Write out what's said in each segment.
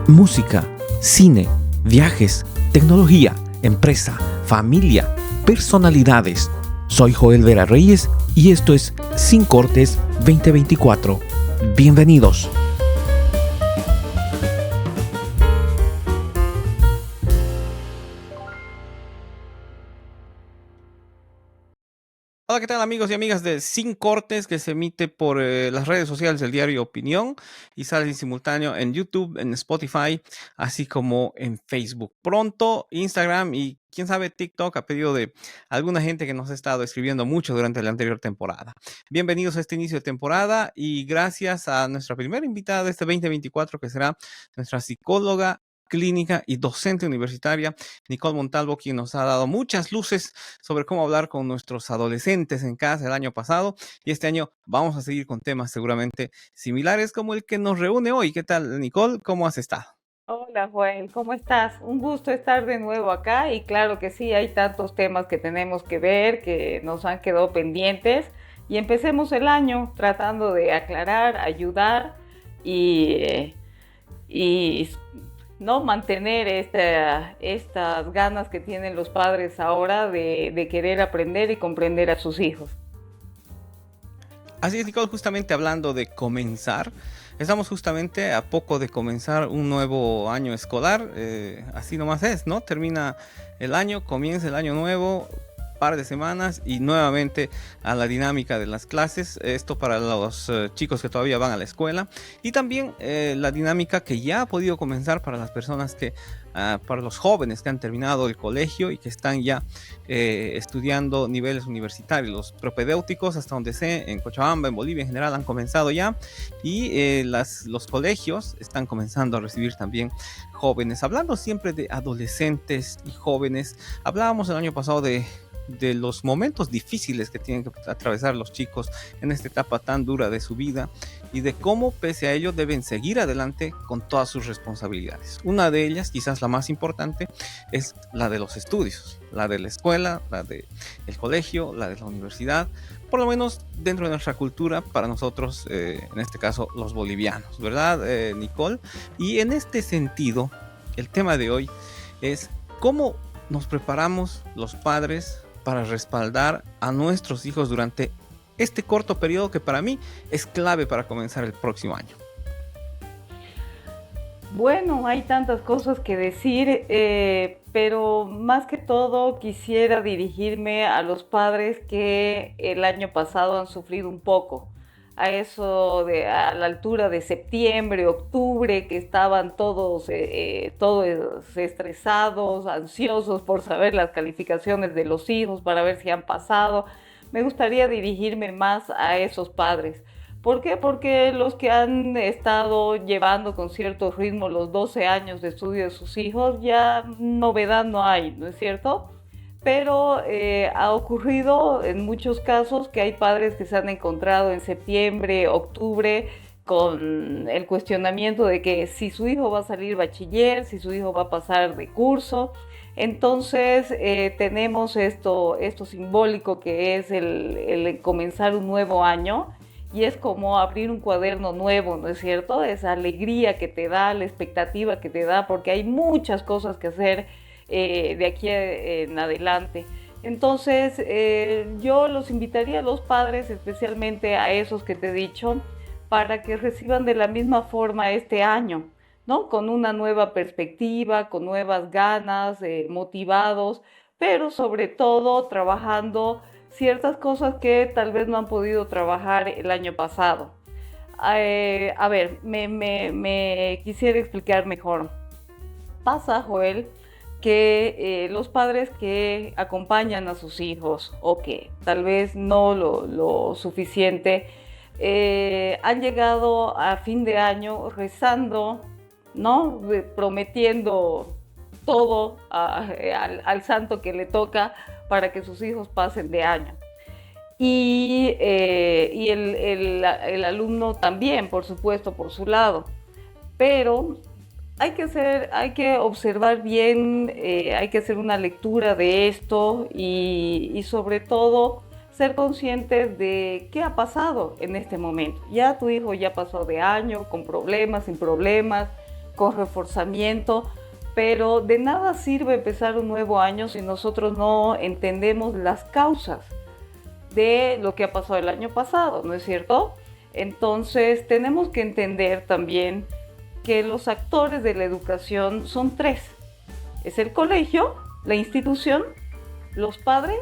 música, cine, viajes, tecnología, empresa, familia, personalidades. Soy Joel Vera Reyes y esto es Sin Cortes 2024. Bienvenidos. Hola, ¿qué tal amigos y amigas de Sin Cortes, que se emite por las redes sociales del diario Opinión y sale en simultáneo en YouTube, en Spotify, así como en Facebook? Pronto Instagram y quién sabe TikTok, a pedido de alguna gente que nos ha estado escribiendo mucho durante la anterior temporada. Bienvenidos a este inicio de temporada y gracias a nuestra primera invitada de este 2024, que será nuestra psicóloga clínica y docente universitaria, Nicole Montalvo, quien nos ha dado muchas luces sobre cómo hablar con nuestros adolescentes en casa el año pasado, y este año vamos a seguir con temas seguramente similares como el que nos reúne hoy. ¿Qué tal, Nicole? ¿Cómo has estado? Hola Joel, ¿cómo estás? Un gusto estar de nuevo acá y claro que sí, hay tantos temas que tenemos que ver que nos han quedado pendientes y empecemos el año tratando de aclarar, ayudar y, y no mantener estas ganas que tienen los padres ahora de querer aprender y comprender a sus hijos. Así es, Nicole, justamente hablando de comenzar, estamos justamente a poco de comenzar un nuevo año escolar, así nomás es, ¿no? Termina el año, comienza el año nuevo, par de semanas y nuevamente a la dinámica de las clases, esto para los chicos que todavía van a la escuela, y también la dinámica que ya ha podido comenzar para las personas que, para los jóvenes que han terminado el colegio y que están ya estudiando niveles universitarios. Los propedéuticos, hasta donde sé, en Cochabamba, en Bolivia en general, han comenzado ya, y los colegios están comenzando a recibir también jóvenes. Hablando siempre de adolescentes y jóvenes, hablábamos el año pasado de los momentos difíciles que tienen que atravesar los chicos en esta etapa tan dura de su vida y de cómo pese a ello deben seguir adelante con todas sus responsabilidades. Una de ellas, quizás la más importante, es la de los estudios, la de la escuela, la del colegio, la de la universidad, por lo menos dentro de nuestra cultura, para nosotros, en este caso los bolivianos, ¿verdad, Nicole? Y en este sentido, el tema de hoy es cómo nos preparamos los padres para respaldar a nuestros hijos durante este corto periodo que para mí es clave para comenzar el próximo año. Bueno, hay tantas cosas que decir, pero más que todo quisiera dirigirme a los padres que el año pasado han sufrido un poco. A la altura de septiembre, octubre, que estaban todos estresados, ansiosos por saber las calificaciones de los hijos, para ver si han pasado. Me gustaría dirigirme más a esos padres. ¿Por qué? Porque los que han estado llevando con cierto ritmo los 12 años de estudio de sus hijos, ya novedad no hay, ¿no es cierto? Pero ha ocurrido en muchos casos que hay padres que se han encontrado en septiembre, octubre, con el cuestionamiento de que si su hijo va a salir bachiller, si su hijo va a pasar de curso. Entonces tenemos esto simbólico que es el comenzar un nuevo año, y es como abrir un cuaderno nuevo, ¿no es cierto? Esa alegría que te da, la expectativa que te da, porque hay muchas cosas que hacer de aquí en adelante. Entonces, yo los invitaría a los padres, especialmente a esos que te he dicho, para que reciban de la misma forma este año, ¿no? Con una nueva perspectiva, con nuevas ganas, motivados, pero sobre todo trabajando ciertas cosas que tal vez no han podido trabajar el año pasado. A ver, me quisiera explicar mejor. Pasa, Joel, que los padres que acompañan a sus hijos o que tal vez no lo suficiente, han llegado a fin de año rezando, ¿no? Prometiendo todo al santo que le toca para que sus hijos pasen de año. Y el alumno también, por supuesto, por su lado. Pero hay que observar bien, hay que hacer una lectura de esto y sobre todo ser conscientes de qué ha pasado en este momento. Ya tu hijo ya pasó de año, con problemas, sin problemas, con reforzamiento, pero de nada sirve empezar un nuevo año si nosotros no entendemos las causas de lo que ha pasado el año pasado, ¿no es cierto? Entonces tenemos que entender también que los actores de la educación son tres. Es el colegio, la institución, los padres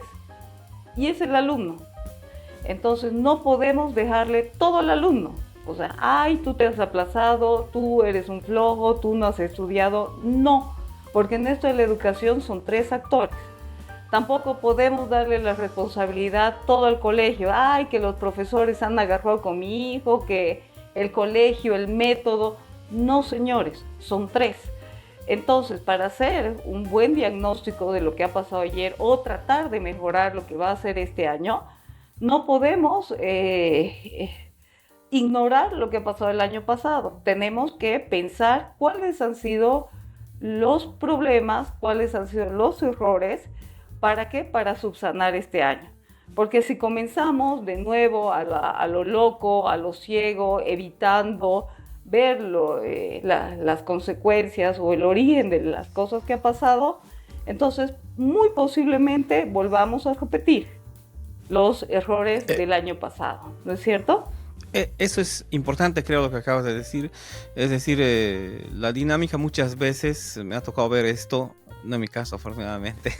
y es el alumno. Entonces no podemos dejarle todo al alumno. O sea, ay, tú te has aplazado, tú eres un flojo, tú no has estudiado. No, porque en esto de la educación son tres actores. Tampoco podemos darle la responsabilidad todo al colegio. Ay, que los profesores han agarrado con mi hijo, que el colegio, el método. No, señores, son tres. Entonces, para hacer un buen diagnóstico de lo que ha pasado ayer o tratar de mejorar lo que va a hacer este año, no podemos ignorar lo que ha pasado el año pasado. Tenemos que pensar cuáles han sido los problemas, cuáles han sido los errores. ¿Para qué? Para subsanar este año. Porque si comenzamos de nuevo a lo loco, a lo ciego, evitando ver las consecuencias o el origen de las cosas que ha pasado, entonces muy posiblemente volvamos a repetir los errores del año pasado, ¿no es cierto? Eso es importante, creo, lo que acabas de decir. Es decir, la dinámica muchas veces me ha tocado ver esto, no en mi caso, afortunadamente.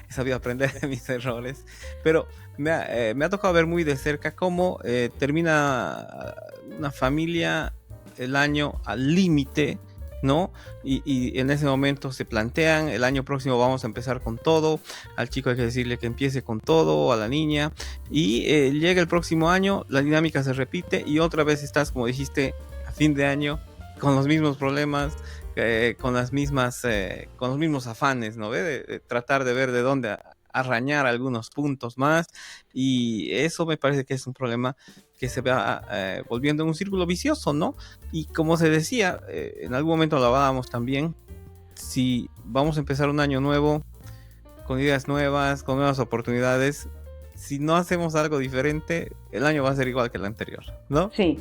He sabido aprender de mis errores, pero me ha tocado ver muy de cerca cómo termina una familia el año al límite, ¿no? Y en ese momento se plantean, el año próximo vamos a empezar con todo, al chico hay que decirle que empiece con todo, a la niña, y llega el próximo año, la dinámica se repite y otra vez estás, como dijiste, a fin de año, con los mismos problemas, con los mismos afanes, ¿no? De tratar de ver de dónde arañar algunos puntos más, y eso me parece que es un problema que se va volviendo en un círculo vicioso, ¿no? Y como se decía, en algún momento lo hablábamos también, si vamos a empezar un año nuevo, con ideas nuevas, con nuevas oportunidades, si no hacemos algo diferente, el año va a ser igual que el anterior, ¿no? Sí,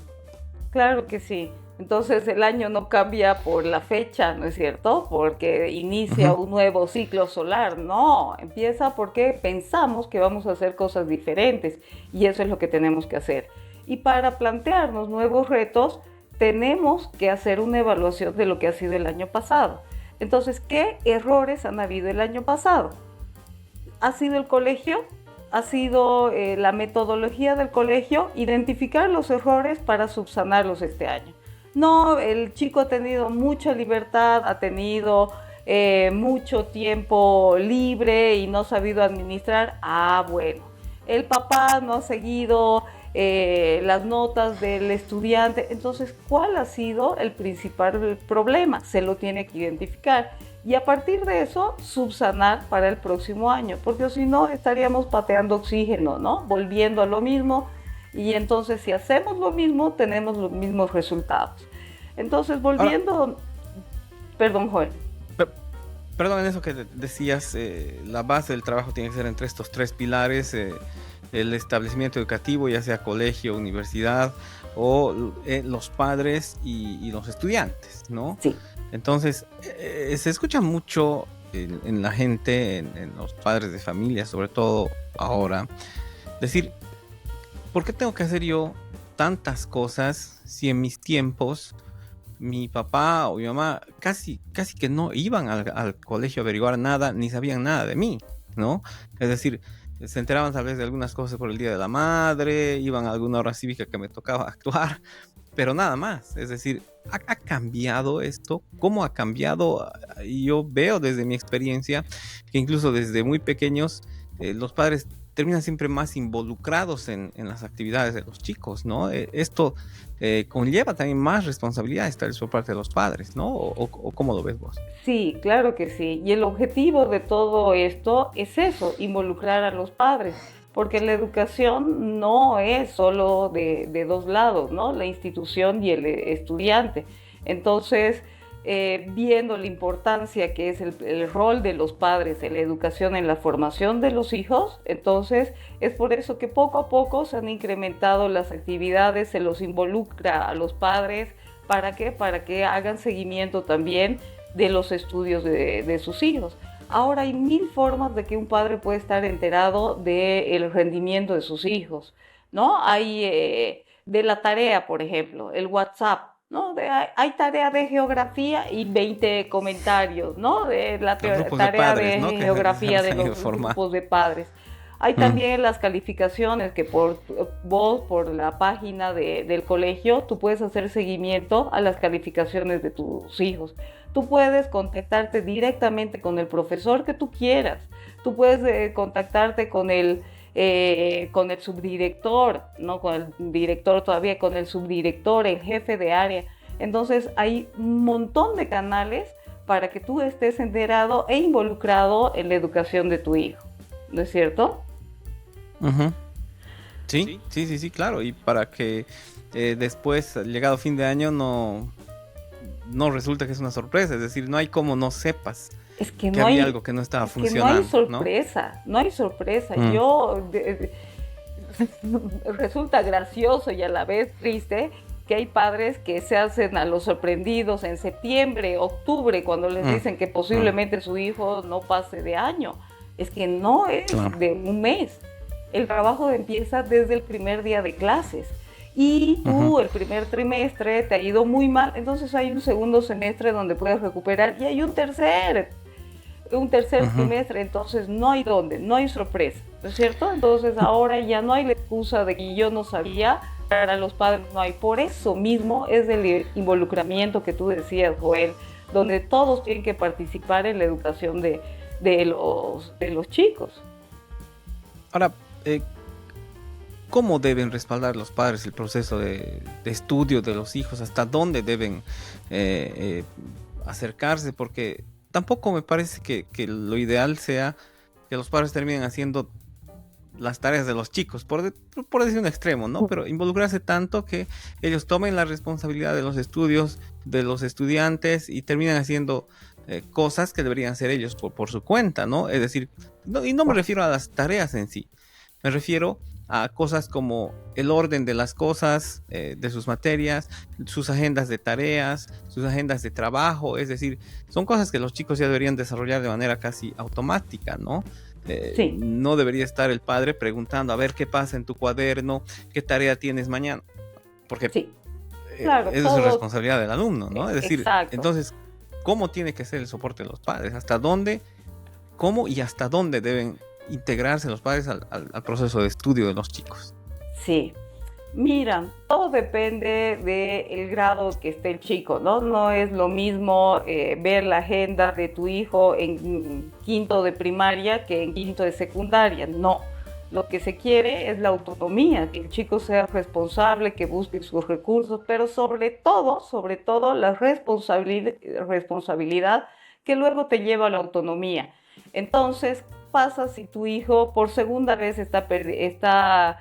claro que sí. Entonces el año no cambia por la fecha, ¿no es cierto? Porque inicia un nuevo ciclo solar. No, empieza porque pensamos que vamos a hacer cosas diferentes y eso es lo que tenemos que hacer. Y para plantearnos nuevos retos, tenemos que hacer una evaluación de lo que ha sido el año pasado. Entonces, ¿qué errores han habido el año pasado? ¿Ha sido el colegio? ¿Ha sido la metodología del colegio? Identificar los errores para subsanarlos este año. No, el chico ha tenido mucha libertad, ha tenido mucho tiempo libre y no ha sabido administrar. Ah, bueno. El papá no ha seguido las notas del estudiante. Entonces, ¿cuál ha sido el principal problema? Se lo tiene que identificar. Y a partir de eso, subsanar para el próximo año. Porque si no, estaríamos pateando oxígeno, ¿no? Volviendo a lo mismo. Y entonces si hacemos lo mismo, tenemos los mismos resultados. Entonces, volviendo... Ahora, perdón, Joel. Perdón, en eso que decías, la base del trabajo tiene que ser entre estos tres pilares, el establecimiento educativo, ya sea colegio, universidad, o los padres y los estudiantes, ¿no? Sí. Entonces, se escucha mucho en la gente, en los padres de familia, sobre todo ahora, decir... ¿Por qué tengo que hacer yo tantas cosas si en mis tiempos mi papá o mi mamá casi que no iban al colegio a averiguar nada, ni sabían nada de mí, ¿no? Es decir, se enteraban tal vez de algunas cosas por el Día de la Madre, iban a alguna hora cívica que me tocaba actuar, pero nada más. Es decir, ¿ha cambiado esto? ¿Cómo ha cambiado? Yo veo desde mi experiencia que incluso desde muy pequeños los padres terminan siempre más involucrados en las actividades de los chicos, ¿no? Esto conlleva también más responsabilidades tal vez por parte de los padres, ¿no? ¿O cómo lo ves vos? Sí, claro que sí. Y el objetivo de todo esto es eso, involucrar a los padres. Porque la educación no es solo de dos lados, ¿no? La institución y el estudiante. Entonces, viendo la importancia que es el rol de los padres en la educación, en la formación de los hijos, entonces es por eso que poco a poco se han incrementado las actividades, se los involucra a los padres, ¿Para qué? Para que hagan seguimiento también de los estudios de sus hijos. Ahora hay mil formas de que un padre puede estar enterado del rendimiento de sus hijos, ¿no? Hay de la tarea, por ejemplo, el WhatsApp, ¿no? Hay tarea de geografía y 20 comentarios, ¿no? De la Los grupos de tarea padres, de ¿no? Que se geografía los de han ido los formando. grupos de padres. Hay también las calificaciones que por vos, por la página del colegio, tú puedes hacer seguimiento a las calificaciones de tus hijos. Tú puedes contactarte directamente con el profesor que tú quieras. Tú puedes contactarte con el subdirector, no con el director todavía, con el subdirector, el jefe de área. Entonces hay un montón de canales para que tú estés enterado e involucrado en la educación de tu hijo. ¿No es cierto? Ujú. Sí, sí, sí, sí, claro. Y para que después, llegado fin de año, no resulta que es una sorpresa. Es decir, no hay como no sepas Es que que no había hay, algo que no estaba es que no hay funcionando, ¿no? sorpresa, no hay sorpresa. Mm, Resulta gracioso y a la vez triste que hay padres que se hacen a los sorprendidos en septiembre, octubre, cuando les mm, dicen que mm, posiblemente su hijo no pase de año. Es que no es claro. de un mes. El trabajo empieza desde el primer día de clases. Y Ujú, tú el primer trimestre te ha ido muy mal, entonces hay un segundo semestre donde puedes recuperar y hay un tercer ujú. trimestre, entonces no hay dónde, no hay sorpresa, ¿no es cierto? Entonces ahora ya no hay la excusa de que yo no sabía, para los padres no hay. Por eso mismo es el involucramiento que tú decías, Joel, donde todos tienen que participar en la educación de los chicos. Ahora, ¿cómo deben respaldar los padres el proceso de estudio de los hijos? ¿Hasta dónde deben eh, acercarse? Porque tampoco me parece que lo ideal sea que los padres terminen haciendo las tareas de los chicos, por decir un extremo, ¿no? Pero involucrarse tanto que ellos tomen la responsabilidad de los estudios de los estudiantes y terminan haciendo cosas que deberían hacer ellos por su cuenta, ¿no? Es decir, y no me refiero a las tareas en sí, me refiero a cosas como el orden de las cosas, de sus materias, sus agendas de tareas, sus agendas de trabajo, es decir, son cosas que los chicos ya deberían desarrollar de manera casi automática, ¿no? Sí, No debería estar el padre preguntando a ver qué pasa en tu cuaderno, qué tarea tienes mañana, porque sí, claro, esa es todo, responsabilidad del alumno, ¿no? Es decir, exacto. entonces, ¿cómo tiene que ser el soporte de los padres? ¿Hasta dónde, cómo y hasta dónde deben integrarse los padres al proceso de estudio de los chicos? Sí. Mira, todo depende del grado que esté el chico, ¿no? No es lo mismo ver la agenda de tu hijo en quinto de primaria que en quinto de secundaria, no. Lo que se quiere es la autonomía, que el chico sea responsable, que busque sus recursos, pero sobre todo la responsabilidad que luego te lleva a la autonomía. Entonces, pasa si tu hijo por segunda vez está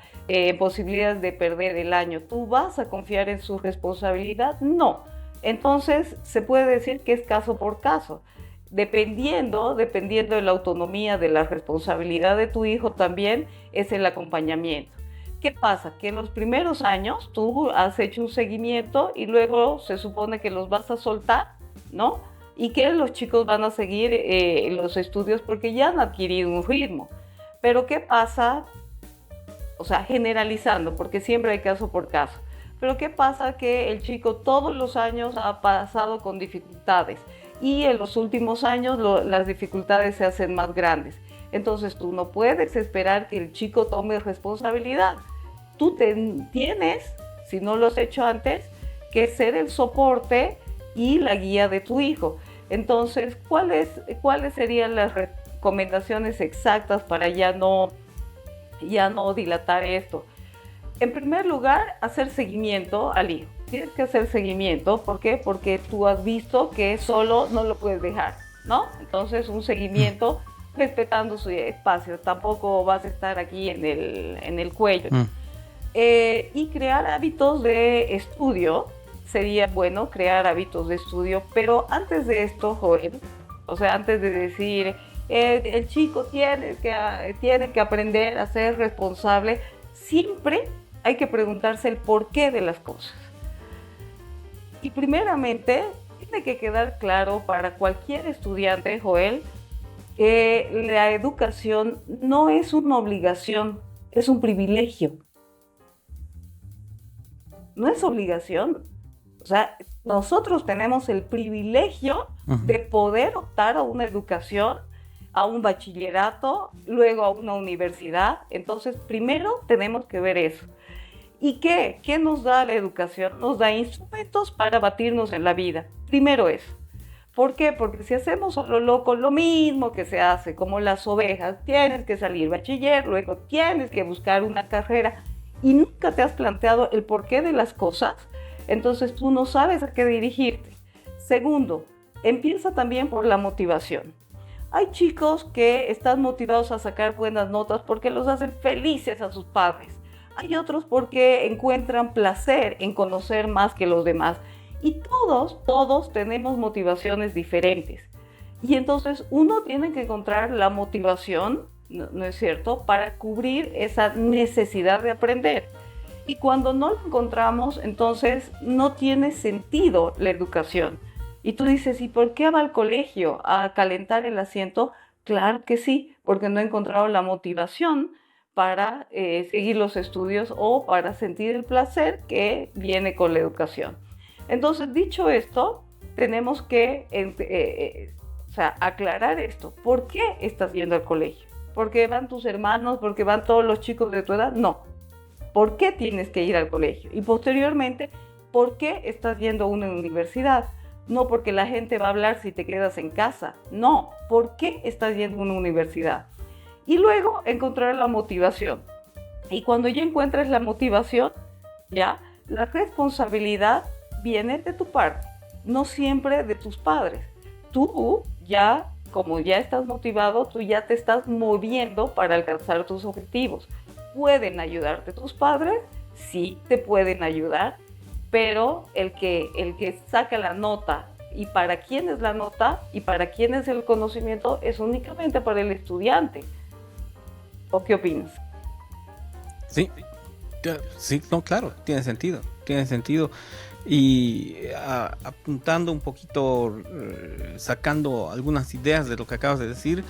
posibilidades de perder el año. ¿Tú vas a confiar en su responsabilidad? No. Entonces se puede decir que es caso por caso. Dependiendo de la autonomía, de la responsabilidad de tu hijo también es el acompañamiento. ¿Qué pasa? Que en los primeros años tú has hecho un seguimiento y luego se supone que los vas a soltar, ¿no? Y que los chicos van a seguir los estudios porque ya han adquirido un ritmo. Pero ¿qué pasa? O sea, generalizando, porque siempre hay caso por caso. Pero ¿qué pasa? Que el chico todos los años ha pasado con dificultades y en los últimos años las dificultades se hacen más grandes. Entonces tú no puedes esperar que el chico tome responsabilidad. Tú tienes, si no lo has hecho antes, que ser el soporte y la guía de tu hijo. Entonces, ¿cuáles serían las recomendaciones exactas para ya no dilatar esto? En primer lugar, hacer seguimiento al hijo. Tienes que hacer seguimiento, ¿por qué? Porque tú has visto que solo no lo puedes dejar, ¿no? Entonces, un seguimiento respetando su espacio. Tampoco vas a estar aquí en el cuello. Mm, Y crear hábitos de estudio. Sería bueno crear hábitos de estudio, pero antes de esto, Joel, o sea, antes de decir, el chico tiene que aprender a ser responsable, siempre hay que preguntarse el porqué de las cosas. Y primeramente, tiene que quedar claro para cualquier estudiante, Joel, que la educación no es una obligación, es un privilegio. No es obligación. O sea, nosotros tenemos el privilegio de poder optar a una educación, a un bachillerato, luego a una universidad. Entonces, primero tenemos que ver eso. ¿Y qué? ¿Qué nos da la educación? Nos da instrumentos para batirnos en la vida. Primero eso. ¿Por qué? Porque si hacemos a lo loco lo mismo que se hace, como las ovejas, tienes que salir bachiller, luego tienes que buscar una carrera y nunca te has planteado el porqué de las cosas, entonces tú no sabes a qué dirigirte. Segundo, empieza también por la motivación. Hay chicos que están motivados a sacar buenas notas porque los hacen felices a sus padres. Hay otros porque encuentran placer en conocer más que los demás. Y todos tenemos motivaciones diferentes. Y entonces uno tiene que encontrar la motivación, ¿no es cierto?, para cubrir esa necesidad de aprender. Y cuando no lo encontramos, entonces no tiene sentido la educación. Y tú dices, ¿y por qué va al colegio a calentar el asiento? Claro que sí, porque no he encontrado la motivación para seguir los estudios o para sentir el placer que viene con la educación. Entonces, dicho esto, tenemos que aclarar esto. ¿Por qué estás yendo al colegio? ¿Por qué van tus hermanos? ¿Por qué van todos los chicos de tu edad? No. ¿Por qué tienes que ir al colegio? Y posteriormente, ¿por qué estás yendo a una universidad? No porque la gente va a hablar si te quedas en casa. No. ¿Por qué estás yendo a una universidad? Y luego encontrar la motivación. Y cuando ya encuentres la motivación, ya, la responsabilidad viene de tu parte, no siempre de tus padres. Tú ya, como ya estás motivado, tú ya te estás moviendo para alcanzar tus objetivos. ¿Pueden ayudarte tus padres? Sí, te pueden ayudar, pero el que saca la nota y para quién es la nota y para quién es el conocimiento es únicamente para el estudiante. ¿O qué opinas? Sí, sí, no, claro, tiene sentido. Y apuntando un poquito, sacando algunas ideas de lo que acabas de decir,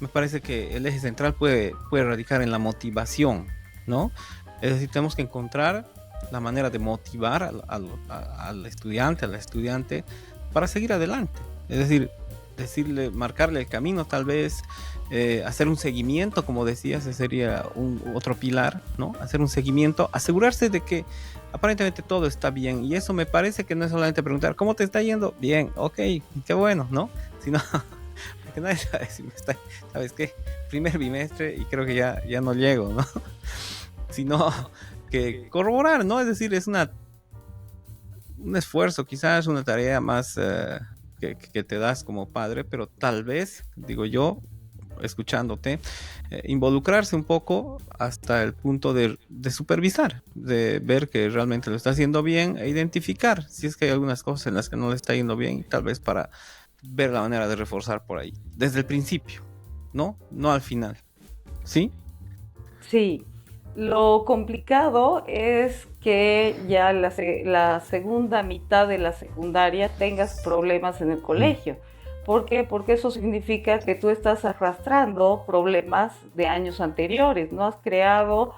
me parece que el eje central puede radicar en la motivación, ¿no? Es decir, tenemos que encontrar la manera de motivar al estudiante, a la estudiante, para seguir adelante. Es decir, marcarle el camino, tal vez, hacer un seguimiento, como decías, ese sería otro pilar, ¿no? Hacer un seguimiento, asegurarse de que aparentemente todo está bien. Y eso me parece que no es solamente preguntar, ¿cómo te está yendo? Bien, ok, qué bueno, ¿no? Sino, porque nadie sabe si ¿sabes qué? Primer bimestre y creo que ya no llego, ¿no? Sino que corroborar, ¿no? Es decir, es un esfuerzo, quizás una tarea más que te das como padre, pero tal vez, digo yo, escuchándote, involucrarse un poco hasta el punto de supervisar, de ver que realmente lo está haciendo bien e identificar si es que hay algunas cosas en las que no le está yendo bien, tal vez para ver la manera de reforzar por ahí, desde el principio, ¿no? No al final, ¿sí? Sí, lo complicado es que ya la segunda mitad de la secundaria tengas problemas en el colegio. ¿Por qué? Porque eso significa que tú estás arrastrando problemas de años anteriores, no has creado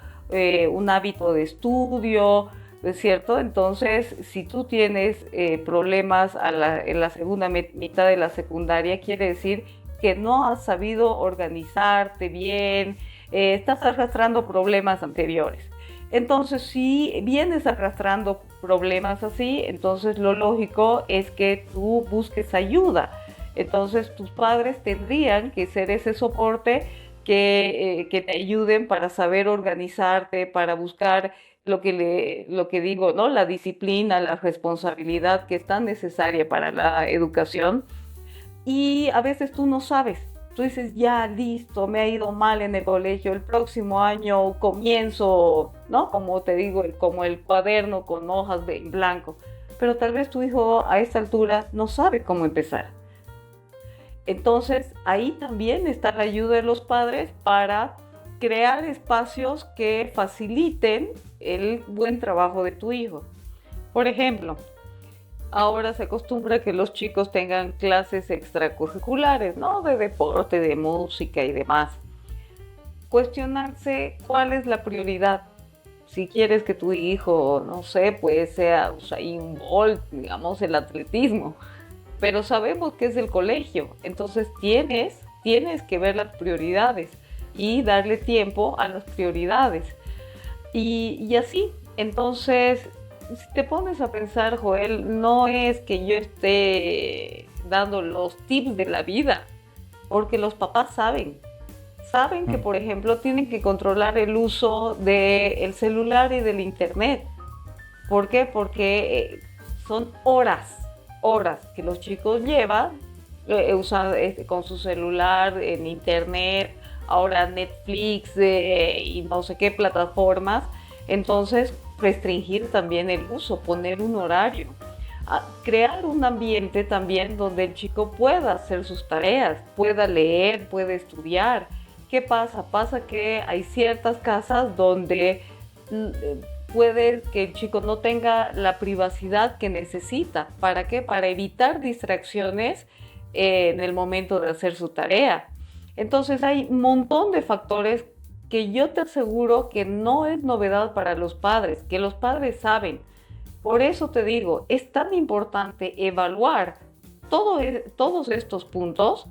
un hábito de estudio, ¿es cierto? Entonces, si tú tienes problemas en la segunda mitad de la secundaria, quiere decir que no has sabido organizarte bien, estás arrastrando problemas anteriores. Entonces, si vienes arrastrando problemas así, entonces lo lógico es que tú busques ayuda. Entonces, tus padres tendrían que ser ese soporte que te ayuden para saber organizarte, para buscar lo que digo, ¿no? La disciplina, la responsabilidad que es tan necesaria para la educación. Y a veces tú no sabes. Tú dices, ya, listo, me ha ido mal en el colegio, el próximo año comienzo, ¿no? Como te digo, como el cuaderno con hojas en blanco. Pero tal vez tu hijo a esta altura no sabe cómo empezar. Entonces, ahí también está la ayuda de los padres para crear espacios que faciliten el buen trabajo de tu hijo. Por ejemplo, ahora se acostumbra que los chicos tengan clases extracurriculares, ¿no? De deporte, de música y demás. Cuestionarse cuál es la prioridad. Si quieres que tu hijo, no sé, pues sea Usain Bolt, digamos, el atletismo, pero sabemos que es el colegio, entonces tienes que ver las prioridades y darle tiempo a las prioridades. Y así, entonces, si te pones a pensar, Joel, no es que yo esté dando los tips de la vida, porque los papás saben que, por ejemplo, tienen que controlar el uso del celular y del internet. ¿Por qué? Porque son horas que los chicos llevan con su celular, en internet, ahora Netflix y no sé qué plataformas. Entonces, restringir también el uso, poner un horario. Crear un ambiente también donde el chico pueda hacer sus tareas, pueda leer, pueda estudiar. ¿Qué pasa? Pasa que hay ciertas casas donde puede que el chico no tenga la privacidad que necesita. ¿Para qué? Para evitar distracciones en el momento de hacer su tarea. Entonces hay un montón de factores que yo te aseguro que no es novedad para los padres, que los padres saben. Por eso te digo, es tan importante evaluar todos estos puntos,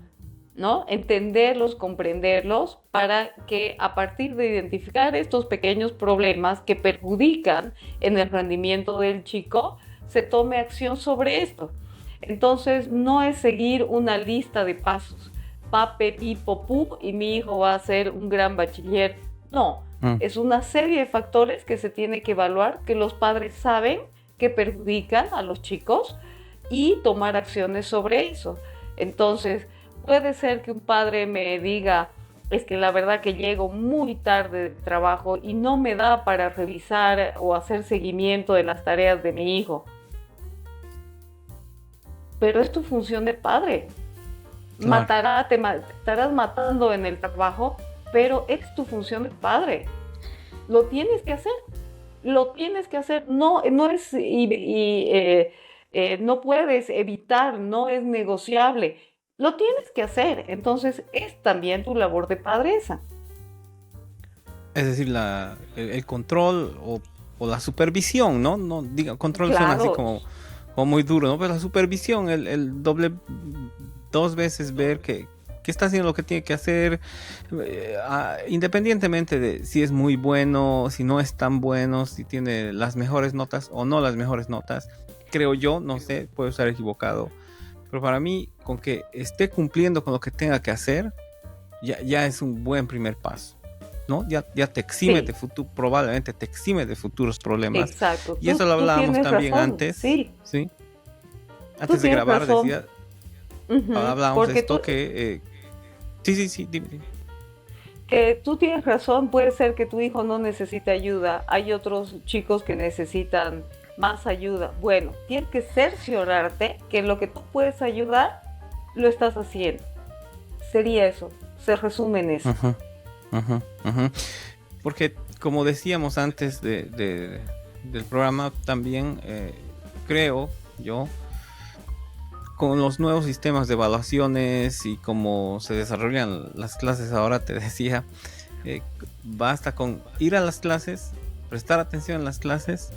¿no? Entenderlos, comprenderlos, para que a partir de identificar estos pequeños problemas que perjudican en el rendimiento del chico, se tome acción sobre esto. Entonces, no es seguir una lista de pasos, pape, pipo, pu, y mi hijo va a ser un gran bachiller. No, es una serie de factores que se tiene que evaluar, que los padres saben que perjudican a los chicos y tomar acciones sobre eso. Entonces, puede ser que un padre me diga, es que la verdad que llego muy tarde del trabajo y no me da para revisar o hacer seguimiento de las tareas de mi hijo. Pero es tu función de padre. Claro. Te estarás matando en el trabajo, pero es tu función de padre. Lo tienes que hacer. Lo tienes que hacer. No es no puedes evitar, no es negociable. Lo tienes que hacer. Entonces es también tu labor de padresa. Es decir, el control o la supervisión, ¿no? No diga, control claro. Suena así como muy duro, ¿no? Pero la supervisión, el doble, dos veces ver que está haciendo lo que tiene que hacer, independientemente de si es muy bueno, si no es tan bueno, si tiene las mejores notas o no las mejores notas. Creo yo, no sé, puedo estar equivocado, pero para mí, con que esté cumpliendo con lo que tenga que hacer, ya es un buen primer paso, ¿no? Ya te exime sí. de futuro, probablemente te exime de futuros problemas. Exacto. Y eso lo hablábamos también razón. Antes. Sí. ¿Sí? Antes de grabar razón. Decía, hablábamos de esto que... Sí, dime. Tú tienes razón, puede ser que tu hijo no necesite ayuda. Hay otros chicos que necesitan más ayuda. Bueno, tienes que cerciorarte que lo que tú puedes ayudar, lo estás haciendo. Sería eso, se resume en eso. Porque como decíamos antes del programa, también creo yo, con los nuevos sistemas de evaluaciones y cómo se desarrollan las clases ahora, te decía, basta con ir a las clases, prestar atención en las clases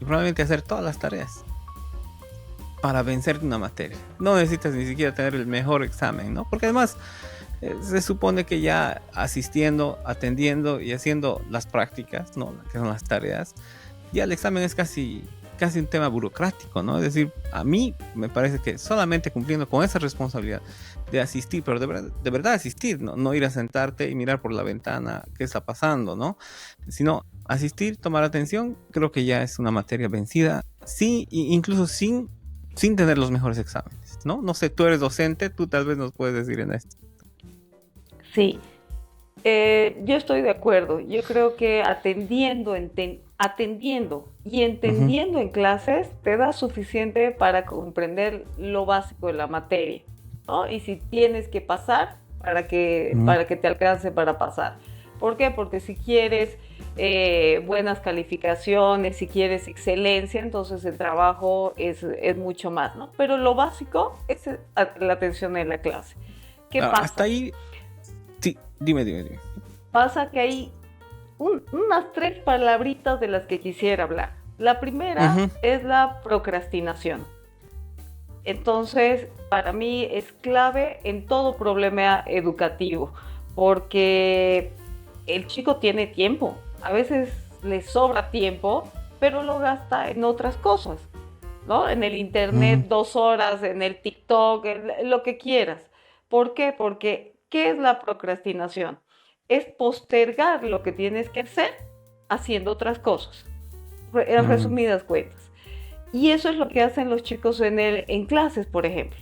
y probablemente hacer todas las tareas para vencer una materia. No necesitas ni siquiera tener el mejor examen, ¿no? Porque además se supone que ya asistiendo, atendiendo y haciendo las prácticas, ¿no? Que son las tareas, ya el examen es casi un tema burocrático, ¿no? Es decir, a mí me parece que solamente cumpliendo con esa responsabilidad de asistir, pero de verdad asistir, no ir a sentarte y mirar por la ventana qué está pasando, ¿no? Sino asistir, tomar atención, creo que ya es una materia vencida, sí, incluso sin tener los mejores exámenes, ¿no? No sé, tú eres docente, tú tal vez nos puedes decir en esto. Sí, yo estoy de acuerdo. Yo creo que atendiendo y entendiendo en clases te da suficiente para comprender lo básico de la materia, ¿no? Y si tienes que pasar, para que te alcance para pasar. ¿Por qué? Porque si quieres buenas calificaciones, si quieres excelencia, entonces el trabajo es mucho más, ¿no? Pero lo básico es la atención en la clase. ¿Qué pasa? Hasta ahí, sí, dime. Pasa que hay unas 3 palabritas de las que quisiera hablar. La primera es la procrastinación. Entonces, para mí es clave en todo problema educativo, porque el chico tiene tiempo, a veces le sobra tiempo, pero lo gasta en otras cosas, ¿no? En el internet 2 horas, en el TikTok, en lo que quieras. ¿Por qué? Porque, ¿qué es la procrastinación? Es postergar lo que tienes que hacer haciendo otras cosas, en resumidas cuentas. Y eso es lo que hacen los chicos en clases, por ejemplo.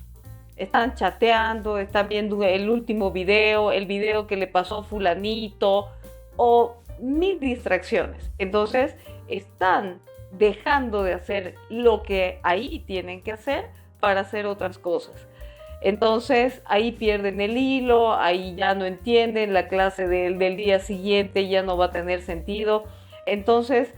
Están chateando, están viendo el último video, el video que le pasó a fulanito, o mil distracciones. Entonces, están dejando de hacer lo que ahí tienen que hacer para hacer otras cosas. Entonces, ahí pierden el hilo, ahí ya no entienden, la clase del día siguiente ya no va a tener sentido. Entonces,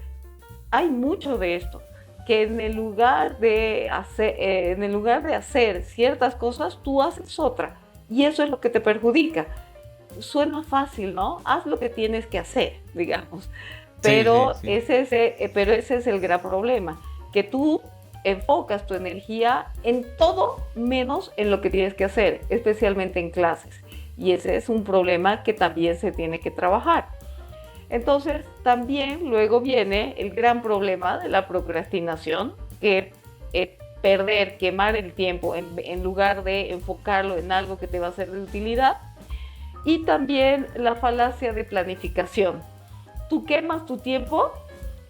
hay mucho de esto, que en el lugar de hacer ciertas cosas, tú haces otra, y eso es lo que te perjudica. Suena fácil, ¿no? Haz lo que tienes que hacer, digamos. Pero, sí. Pero ese es el gran problema, que tú enfocas tu energía en todo menos en lo que tienes que hacer, especialmente en clases. Y ese es un problema que también se tiene que trabajar. Entonces, también luego viene el gran problema de la procrastinación, que es quemar el tiempo en lugar de enfocarlo en algo que te va a ser de utilidad. Y también la falacia de planificación. Tú quemas tu tiempo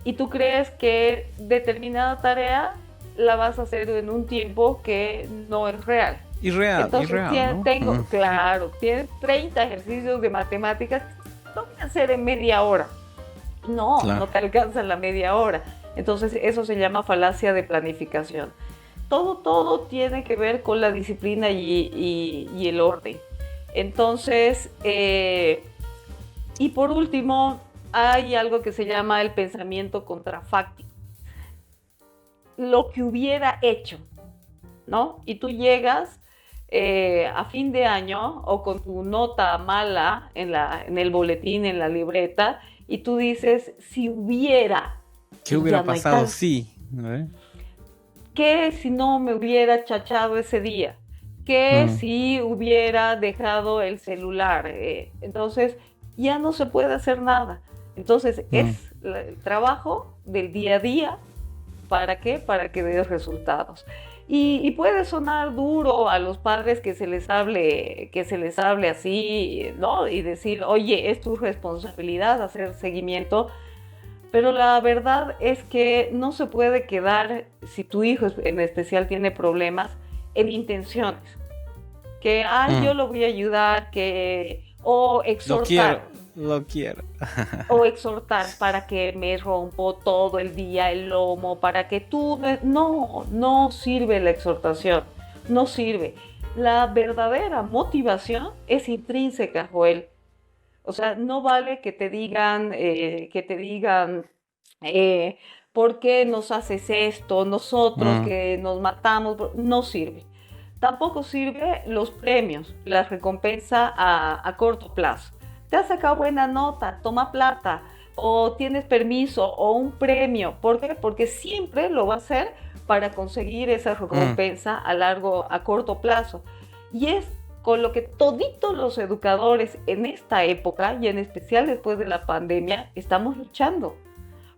y tú crees que determinada tarea la vas a hacer en un tiempo que no es real. Entonces, ¿no? Claro, tienes 30 ejercicios de matemáticas que tengo que hacer en media hora. No te alcanza la media hora. Entonces, eso se llama falacia de planificación. Todo tiene que ver con la disciplina y el orden. Entonces, y por último, hay algo que se llama el pensamiento contrafáctico. Lo que hubiera hecho, ¿no? Y tú llegas a fin de año o con tu nota mala en el boletín, en la libreta, y tú dices, si hubiera... ¿Qué hubiera pasado? Sí. ¿Qué si no me hubiera chachado ese día? ¿Qué si hubiera dejado el celular? Entonces, ya no se puede hacer nada. Entonces, es el trabajo del día a día. ¿Para qué? Para que dé resultados. Y puede sonar duro a los padres que se les hable así, ¿no? Y decir, oye, es tu responsabilidad hacer seguimiento. Pero la verdad es que no se puede quedar, si tu hijo en especial tiene problemas, en intenciones. Que, yo lo voy a ayudar, o exhortar. Lo quiero. O exhortar para que me rompo todo el día el lomo, para que tú... No sirve la exhortación, no sirve. La verdadera motivación es intrínseca, Joel. O sea, no vale que te digan, ¿por qué nos haces esto? Nosotros que nos matamos, no sirve. Tampoco sirve los premios, la recompensa a corto plazo. Te has sacado buena nota, toma plata, o tienes permiso, o un premio. ¿Por qué? Porque siempre lo va a hacer para conseguir esa recompensa a corto plazo. Y es con lo que toditos los educadores en esta época, y en especial después de la pandemia, estamos luchando.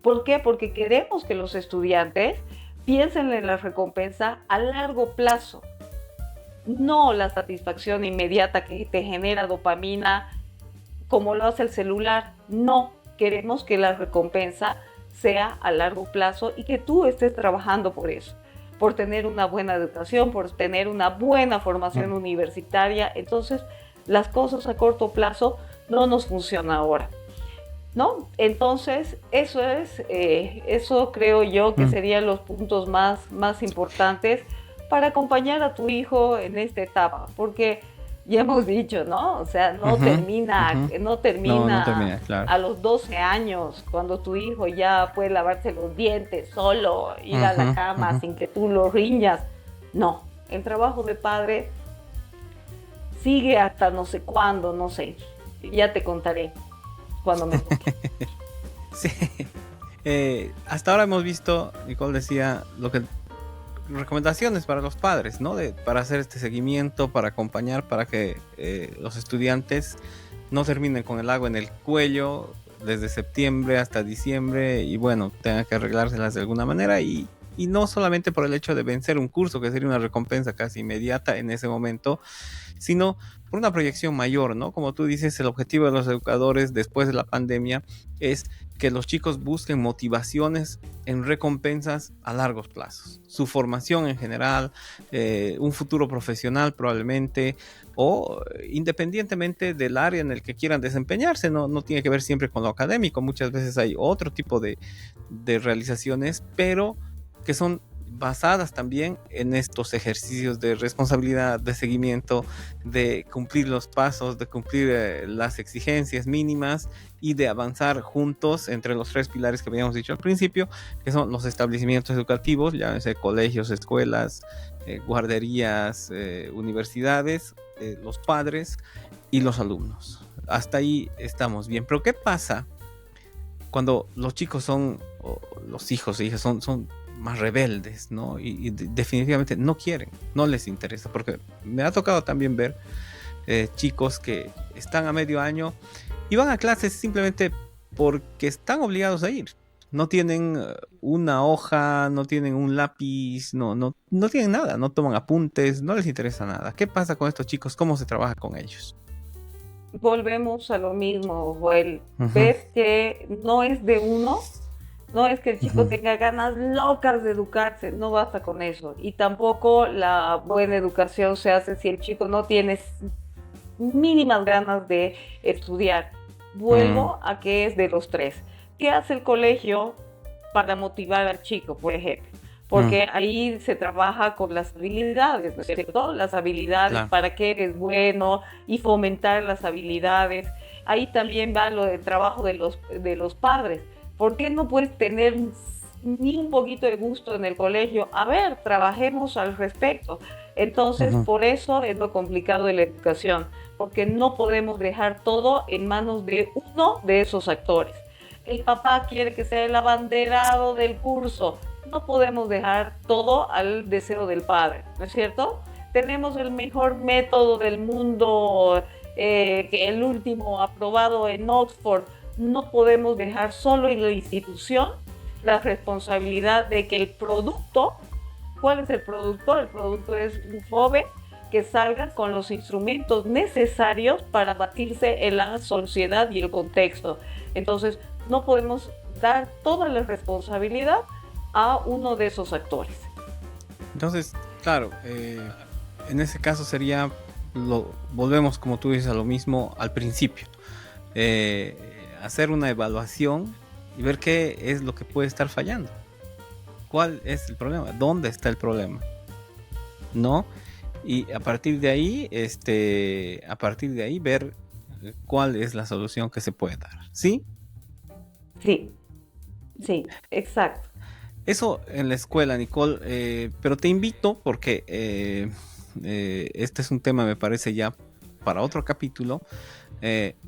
¿Por qué? Porque queremos que los estudiantes piensen en la recompensa a largo plazo. No la satisfacción inmediata que te genera dopamina, como lo hace el celular. No, queremos que la recompensa sea a largo plazo y que tú estés trabajando por eso, por tener una buena educación, por tener una buena formación universitaria. Entonces, las cosas a corto plazo no nos funcionan ahora, ¿no? Entonces, eso creo yo que serían los puntos más importantes para acompañar a tu hijo en esta etapa, porque ya hemos dicho, ¿no? O sea, Ujú, ujú. no No, no termina termina, claro. a los 12 años, cuando tu hijo ya puede lavarse los dientes solo, ir a Ujú, la cama ujú. sin que tú lo riñas. No, el trabajo de padre sigue hasta no sé cuándo, no sé. Ya te contaré cuando me toque. Sí. Hasta ahora hemos visto, Nicole decía, lo que recomendaciones para los padres, ¿no? Para hacer este seguimiento, para acompañar, para que los estudiantes no terminen con el agua en el cuello desde septiembre hasta diciembre y bueno, tengan que arreglárselas de alguna manera y no solamente por el hecho de vencer un curso, que sería una recompensa casi inmediata en ese momento, sino por una proyección mayor, ¿no? Como tú dices, el objetivo de los educadores después de la pandemia es que los chicos busquen motivaciones en recompensas a largos plazos. Su formación en general, un futuro profesional probablemente, o independientemente del área en el que quieran desempeñarse, no, no tiene que ver siempre con lo académico, muchas veces hay otro tipo de realizaciones, pero que son basadas también en estos ejercicios de responsabilidad, de seguimiento, de cumplir los pasos, de cumplir las exigencias mínimas y de avanzar juntos entre los tres pilares que habíamos dicho al principio, que son los establecimientos educativos, llámese colegios, escuelas, guarderías, universidades, los padres y los alumnos. Hasta ahí estamos bien. Pero ¿qué pasa cuando los chicos son, o los hijos e hijas son más rebeldes, ¿no? Y definitivamente no quieren, no les interesa, porque me ha tocado también ver chicos que están a medio año y van a clases simplemente porque están obligados a ir. No tienen una hoja, no tienen un lápiz, no tienen nada, no toman apuntes, no les interesa nada. ¿Qué pasa con estos chicos? ¿Cómo se trabaja con ellos? Volvemos a lo mismo, Joel. Ujú, Ves que no es de uno, no es que el chico ujú, tenga ganas locas de educarse, no basta con eso. Y tampoco la buena educación se hace si el chico no tiene mínimas ganas de estudiar. mm, Vuelvo a que es de los tres. ¿Qué hace el colegio para motivar al chico, por ejemplo? mm, Porque ahí se trabaja con las habilidades, ¿no es cierto? Las habilidades claro. para qué eres bueno y fomentar las habilidades. Ahí también va lo del trabajo de los padres. ¿Por qué no puedes tener ni un poquito de gusto en el colegio? A ver, trabajemos al respecto. Entonces, Ujú, por eso es lo complicado de la educación, porque no podemos dejar todo en manos de uno de esos actores. El papá quiere que sea el abanderado del curso. No podemos dejar todo al deseo del padre, ¿no es cierto? Tenemos el mejor método del mundo, que el último aprobado en Oxford. No podemos dejar solo en la institución la responsabilidad de que el producto. ¿Cuál es el producto? El producto es un joven que salga con los instrumentos necesarios para batirse en la sociedad y el contexto. Entonces, no podemos dar toda la responsabilidad a uno de esos actores. entonces, claro, en ese caso sería, volvemos como tú dices a lo mismo al principio, hacer una evaluación y ver qué es lo que puede estar fallando, cuál es el problema, dónde está el problema, ¿no? Y a partir de ahí, a partir de ahí ver cuál es la solución que se puede dar, ¿sí? Sí, sí, exacto. Eso en la escuela, Nicole, pero te invito porque este es un tema, me parece ya para otro capítulo,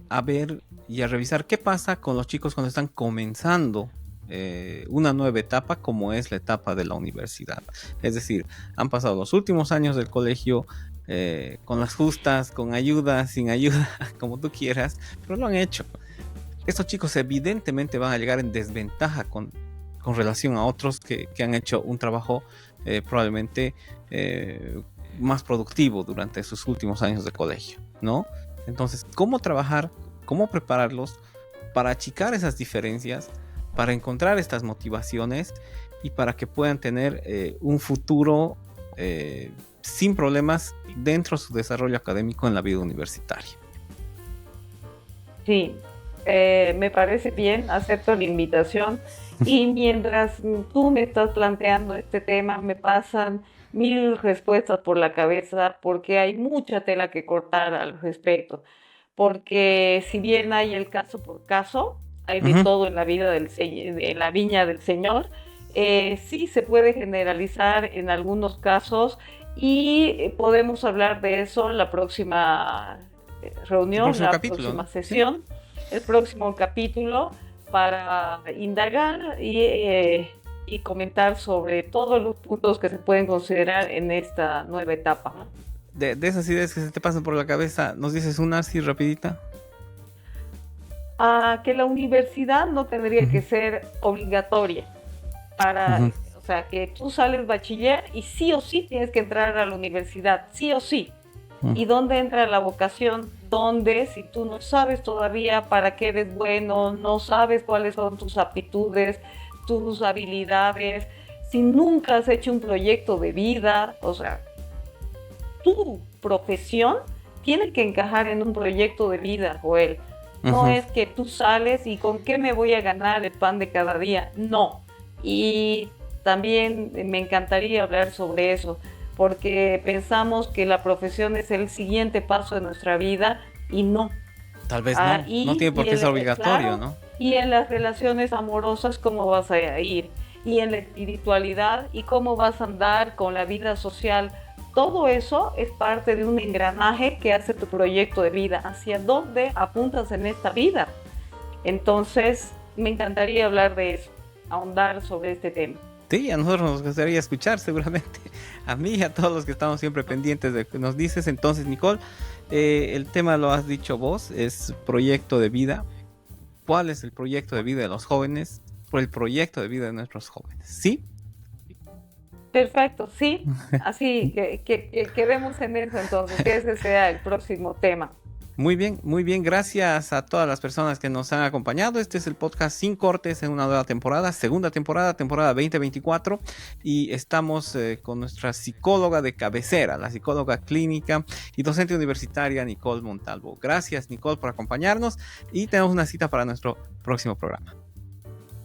a ver y a revisar qué pasa con los chicos cuando están comenzando una nueva etapa como es la etapa de la universidad. Es decir, han pasado los últimos años del colegio con las justas, con ayuda, sin ayuda, como tú quieras, pero lo han hecho. Estos chicos evidentemente van a llegar en desventaja con relación a otros que han hecho un trabajo probablemente eh, más productivo durante sus últimos años de colegio, ¿no? Entonces, ¿cómo trabajar? ¿Cómo prepararlos para achicar esas diferencias, para encontrar estas motivaciones y para que puedan tener un futuro sin problemas dentro de su desarrollo académico en la vida universitaria? Sí, me parece bien, acepto la invitación. Y mientras tú me estás planteando este tema, me pasan mil respuestas por la cabeza porque hay mucha tela que cortar al respecto. Porque si bien hay el caso por caso, hay de Ujú. todo en la vida en la viña del Señor, sí se puede generalizar en algunos casos y podemos hablar de eso en la próxima El reunión, próximo la capítulo, próxima ¿no? Sí. sesión, el próximo capítulo para indagar y comentar sobre todos los puntos que se pueden considerar en esta nueva etapa, ¿no? De esas ideas que se te pasan por la cabeza, ¿nos dices una así rapidita? Que la universidad no tendría que Ujú, ser obligatoria para, ujú, o sea, que tú sales bachiller y sí o sí tienes que entrar a la universidad, sí o sí. ujú, ¿Y dónde entra la vocación? Donde si tú no sabes todavía para qué eres bueno, no sabes cuáles son tus aptitudes, tus habilidades, si nunca has hecho un proyecto de vida, o sea, tu profesión tiene que encajar en un proyecto de vida, Joel. No ujú. es que tú sales y con qué me voy a ganar el pan de cada día. No. Y también me encantaría hablar sobre eso, porque pensamos que la profesión es el siguiente paso de nuestra vida y no. Tal vez no, no tiene por qué ser obligatorio, Claro, ¿no? y en las relaciones amorosas, ¿cómo vas a ir? Y en la espiritualidad, ¿y cómo vas a andar con la vida social? Todo eso es parte de un engranaje que hace tu proyecto de vida, hacia dónde apuntas en esta vida. Entonces, me encantaría hablar de eso, ahondar sobre este tema. Sí, a nosotros nos gustaría escuchar seguramente, a mí y a todos los que estamos siempre pendientes de que nos dices. Entonces, Nicole, el tema lo has dicho vos, es proyecto de vida. ¿Cuál es el proyecto de vida de los jóvenes? Por el proyecto de vida de nuestros jóvenes, ¿sí? Perfecto, sí, así que quedemos en eso entonces, que ese sea el próximo tema. Muy bien, gracias a todas las personas que nos han acompañado. Este es el podcast Sin Cortes en una nueva temporada, segunda temporada, temporada 2024, y estamos con nuestra psicóloga de cabecera, la psicóloga clínica y docente universitaria Nicole Montalvo. Gracias, Nicole, por acompañarnos y tenemos una cita para nuestro próximo programa.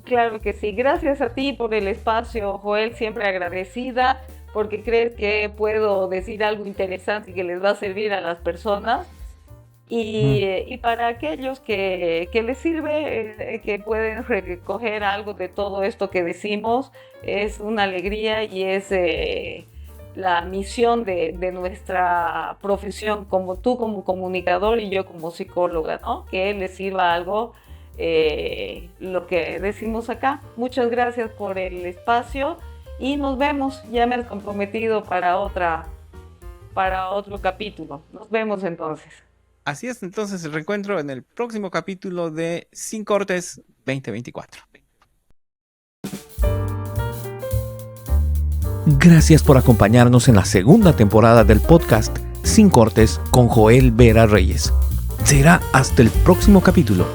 Claro que sí, gracias a ti por el espacio, Joel, siempre agradecida, porque crees que puedo decir algo interesante y que les va a servir a las personas. Mm. Y para aquellos que les sirve, que pueden recoger algo de todo esto que decimos, es una alegría y es la misión de nuestra profesión, como tú como comunicador y yo como psicóloga, ¿no? Que les sirva algo lo que decimos acá. Muchas gracias por el espacio y nos vemos. Ya me has comprometido para otro capítulo. Nos vemos entonces. Así es, entonces el reencuentro en el próximo capítulo de Sin Cortes 2024. Gracias por acompañarnos en la segunda temporada del podcast Sin Cortes con Joel Vera Reyes. Será hasta el próximo capítulo.